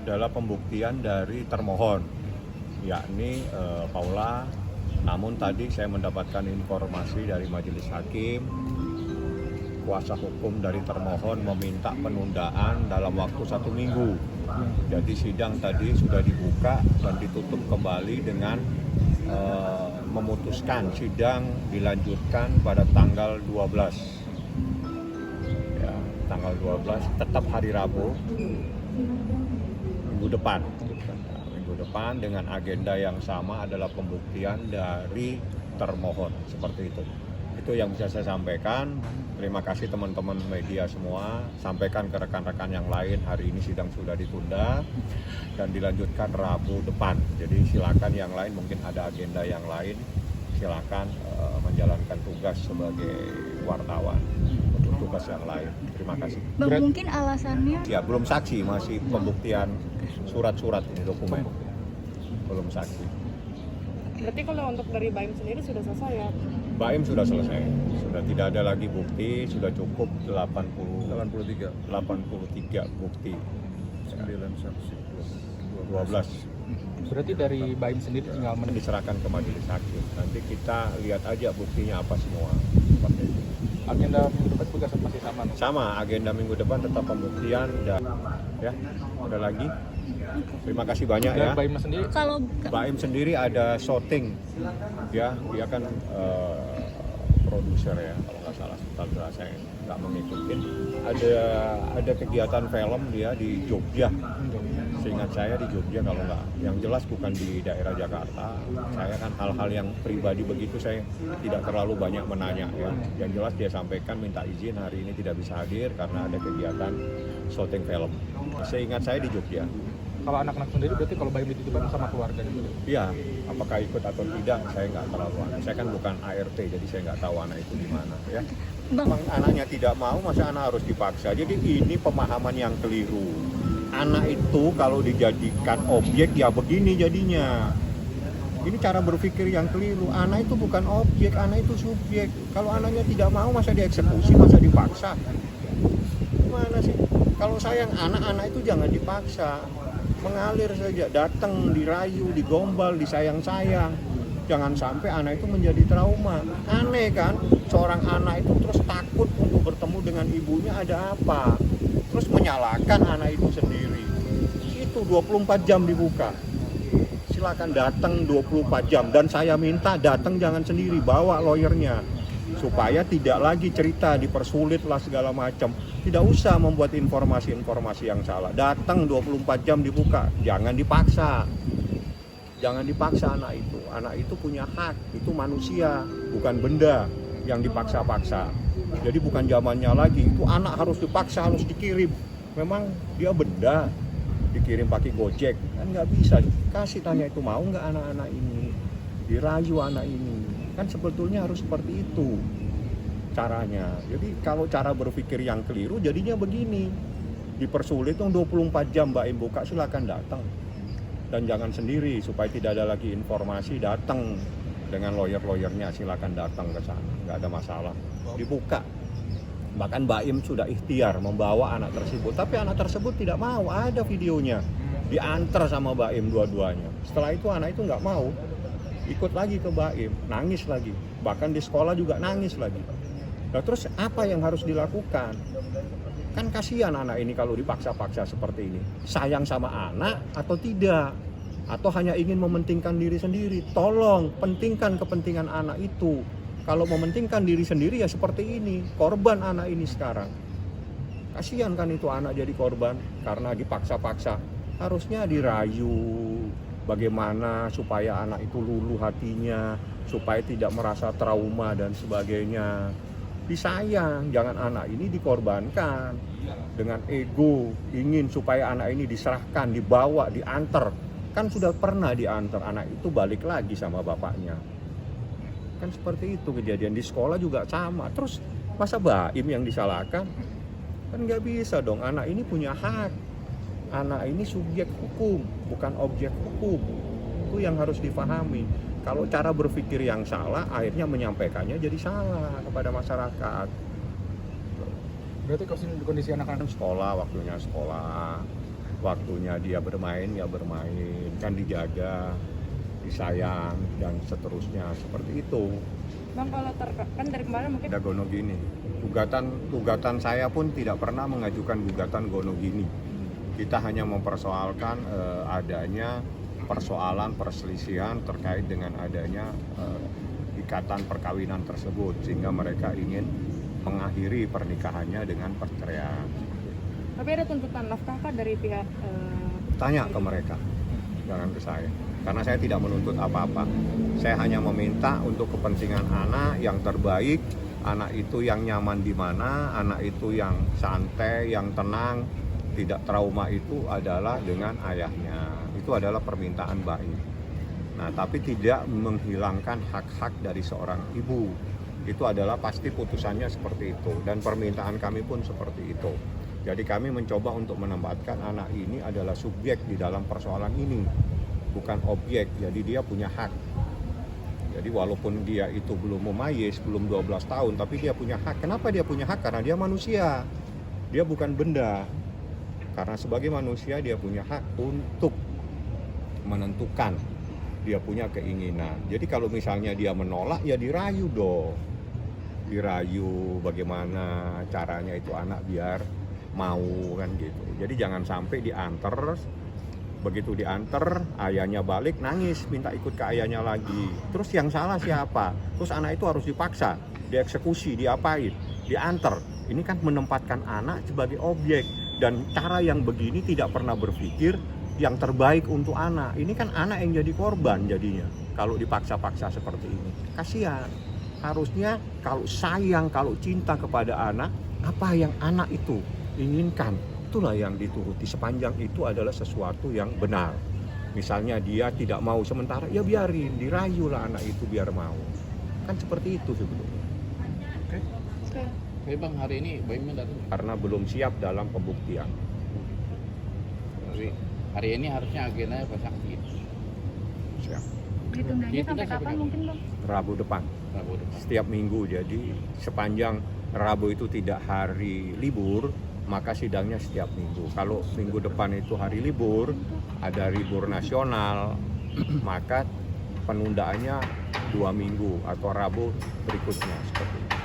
adalah pembuktian dari termohon, yakni Paula. Namun tadi saya mendapatkan informasi dari majelis hakim, kuasa hukum dari termohon meminta penundaan dalam waktu 1 minggu. Jadi sidang tadi sudah dibuka dan ditutup kembali dengan memutuskan sidang dilanjutkan pada tanggal 12. Ya, tanggal 12 tetap hari Rabu minggu depan. Minggu depan dengan agenda yang sama adalah pembuktian dari termohon, seperti itu. Itu yang bisa saya sampaikan. Terima kasih teman-teman media semua. Sampaikan ke rekan-rekan yang lain, hari ini sidang sudah ditunda dan dilanjutkan Rabu depan. Jadi silakan yang lain, mungkin ada agenda yang lain, silakan menjalankan tugas sebagai wartawan untuk tugas yang lain. Terima kasih. Bang, mungkin alasannya? Ya, belum saksi, masih pembuktian surat-surat ini, dokumen. Belum saksi. Berarti kalau untuk dari BAIM sendiri sudah selesai ya? BAIM sudah selesai, sudah tidak ada lagi bukti, sudah cukup 83 bukti. 9 saksi 12 Berarti dari BAIM sendiri tinggal diserahkan ke majelis hakim. Nanti kita lihat aja buktinya apa semua. Seperti itu. agenda minggu depan juga masih sama. Sama, agenda minggu depan tetap pembuktian dan ya, ada lagi. Terima kasih banyak ya. BAIM sendiri, Kalau BAIM sendiri ada shooting, ya, dia kan produser ya, kalau nggak salah, sebentar saya nggak mengikutin. Ada kegiatan film dia di Jogja, seingat saya di Jogja kalau nggak. Yang jelas bukan di daerah Jakarta. Saya kan hal-hal yang pribadi begitu saya tidak terlalu banyak menanya ya. Yang jelas dia sampaikan minta izin hari ini tidak bisa hadir karena ada kegiatan syuting film. Seingat saya di Jogja. kalau anak-anak sendiri berarti kalau BAIM dititipkan sama keluarga gitu. Iya, apakah ikut atau tidak saya nggak terlalu. Saya kan bukan ART, jadi saya nggak tahu anak itu di mana ya. Bang, Memang anaknya tidak mau, masa anak harus dipaksa. Jadi ini pemahaman yang keliru. Anak itu kalau dijadikan objek ya begini jadinya. Ini cara berpikir yang keliru. Anak itu bukan objek, anak itu subjek. Kalau anaknya tidak mau, masa dieksekusi, masa dipaksa? Gimana sih? Kalau sayang anak-anak itu jangan dipaksa. Mengalir saja, datang, dirayu, digombal, disayang-sayang. Jangan sampai anak itu menjadi trauma. Aneh kan, seorang anak itu terus takut untuk bertemu dengan ibunya, ada apa? Terus menyalahkan anak itu sendiri. Itu 24 jam dibuka. Silakan datang 24 jam. Dan saya minta datang jangan sendiri, bawa lawyernya. Supaya tidak lagi cerita, dipersulit lah segala macam. Tidak usah membuat informasi-informasi yang salah. Datang 24 jam dibuka, jangan dipaksa. Jangan dipaksa anak itu. Anak itu punya hak, itu manusia, bukan benda yang dipaksa-paksa. Jadi bukan zamannya lagi, itu anak harus dipaksa, harus dikirim. Memang dia benda, dikirim pakai Gojek, kan nggak bisa. Kasih tanya itu mau nggak anak-anak ini, dirayu anak ini. Kan sebetulnya harus seperti itu caranya. Jadi kalau cara berpikir yang keliru jadinya begini. Dipersulit dong 24 jam BAIM buka, silakan datang. Dan jangan sendiri supaya tidak ada lagi informasi, datang dengan lawyer-lawyernya, silakan datang ke sana. Nggak ada masalah. Dibuka. Bahkan BAIM sudah ikhtiar membawa anak tersebut, tapi anak tersebut tidak mau, ada videonya. Diantar sama BAIM dua-duanya. Setelah itu anak itu nggak mau. Ikut lagi ke BAIM, nangis lagi, bahkan di sekolah juga nangis lagi. Nah terus apa yang harus dilakukan? Kan kasihan anak ini kalau dipaksa-paksa seperti ini. Sayang sama anak atau tidak? Atau hanya ingin mementingkan diri sendiri? Tolong pentingkan kepentingan anak itu. Kalau mementingkan diri sendiri ya seperti ini, korban anak ini sekarang. Kasihan kan itu anak jadi korban karena dipaksa-paksa. Harusnya dirayu. Bagaimana supaya anak itu luluh hatinya, supaya tidak merasa trauma dan sebagainya. Disayang, jangan anak ini dikorbankan dengan ego, ingin supaya anak ini diserahkan, dibawa, diantar. Kan sudah pernah diantar, anak itu balik lagi sama bapaknya. Kan seperti itu kejadian di sekolah juga sama. Terus masa BAIM yang disalahkan? Kan nggak bisa dong, anak ini punya hak. Anak ini subjek hukum, bukan objek hukum. Itu yang harus dipahami. Kalau cara berpikir yang salah, akhirnya menyampaikannya jadi salah kepada masyarakat. Berarti kondisi anak-anak Sekolah, waktunya sekolah. waktunya dia bermain ya bermain, kan dijaga, disayang dan seterusnya seperti itu. Bang, kalau kan dari kemarin mungkin Ada gini, gugatan saya pun tidak pernah mengajukan gugatan gono gini. Kita hanya mempersoalkan adanya persoalan perselisihan terkait dengan adanya ikatan perkawinan tersebut, sehingga mereka ingin mengakhiri pernikahannya dengan perceraian. tapi ada tuntutan nafkah kah dari pihak Tanya ke mereka, jangan ke saya. Karena saya tidak menuntut apa-apa. Saya hanya meminta untuk kepentingan anak yang terbaik, anak itu yang nyaman di mana, anak itu yang santai, yang tenang, tidak trauma, itu adalah dengan ayahnya. Itu adalah permintaan baik. Nah, tapi tidak menghilangkan hak-hak dari seorang ibu. Itu adalah pasti putusannya seperti itu, dan permintaan kami pun seperti itu. Jadi kami mencoba untuk menempatkan anak ini adalah subjek di dalam persoalan ini, bukan objek. Jadi dia punya hak. Jadi walaupun dia itu belum memayis, belum 12 tahun, tapi dia punya hak. Kenapa dia punya hak? Karena dia manusia. Dia bukan benda. Karena sebagai manusia dia punya hak untuk menentukan. Dia punya keinginan. Jadi kalau misalnya dia menolak, ya dirayu dong. Dirayu bagaimana caranya itu anak biar mau, kan gitu. Jadi jangan sampai diantar, begitu diantar ayahnya balik nangis minta ikut ke ayahnya lagi. Terus yang salah siapa? Terus anak itu harus dipaksa, dieksekusi, diapain, diantar. Ini kan menempatkan anak sebagai objek, dan cara yang begini tidak pernah berpikir yang terbaik untuk anak. Ini kan anak yang jadi korban jadinya kalau dipaksa-paksa seperti ini. Kasihan. Harusnya kalau sayang, kalau cinta kepada anak, apa yang anak itu inginkan, itulah yang dituruti, sepanjang itu adalah sesuatu yang benar. Misalnya dia tidak mau sementara, ya biarin, dirayulah anak itu biar mau. Kan seperti itu sebetulnya. Oke. Oke Bang, hari ini Boymin datang. Karena belum siap dalam pembuktian. Jadi hari ini harusnya agendanya Pak Saksi. Siap. ditundanya Ditunda sampai sampai kapan kapan? mungkin Bang? Rabu depan, Rabu depan. setiap minggu. Jadi sepanjang Rabu itu tidak hari libur, maka sidangnya setiap minggu. Kalau minggu depan itu hari libur, ada libur nasional, maka penundaannya 2 minggu atau Rabu berikutnya seperti itu.